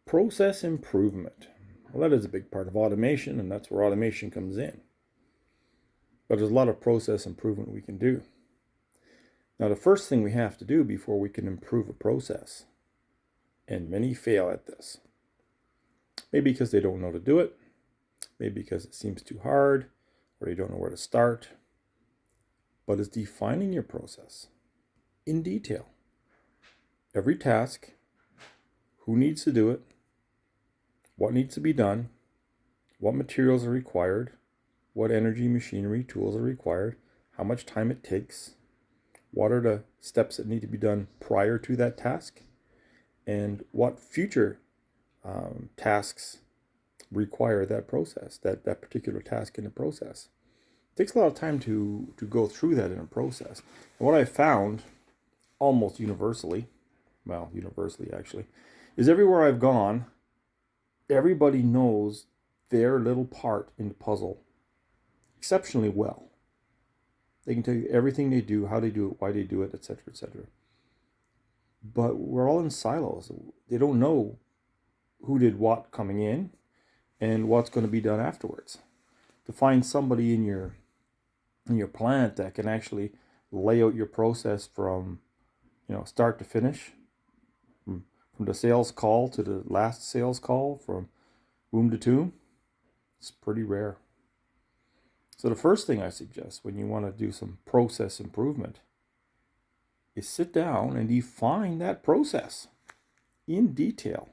Process improvement. Well, that is a big part of automation, and that's where automation comes in. But there's a lot of process improvement we can do. Now, the first thing we have to do before we can improve a process, and many fail at this, maybe because they don't know how to do it, maybe because it seems too hard, or they don't know where to start, but it's defining your process in detail. Every task, who needs to do it, what needs to be done, what materials are required, what energy, machinery, tools are required, how much time it takes, what are the steps that need to be done prior to that task, and what future tasks require that process, that particular task in the process. It takes a lot of time to go through that in a process. And what I found almost universally, well, universally actually, is everywhere I've gone, everybody knows their little part in the puzzle exceptionally well. They can tell you everything they do, how they do it, why they do it, etc., etc. But we're all in silos. They don't know who did what coming in and what's going to be done afterwards. To find somebody in your plant that can actually lay out your process from start to finish, from the sales call to the last sales call, from womb to tomb, it's pretty rare. So the first thing I suggest when you want to do some process improvement is sit down and define that process in detail.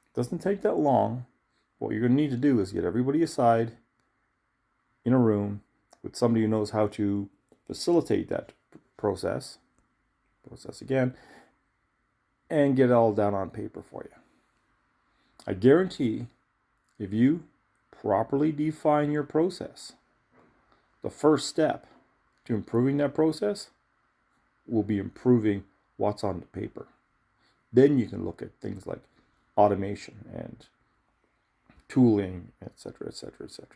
It doesn't take that long. What you're going to need to do is get everybody aside in a room with somebody who knows how to facilitate that process again, and get it all down on paper for you. I guarantee if you properly define your process, the first step to improving that process will be improving what's on the paper. Then you can look at things like automation and tooling, etc., etc., etc.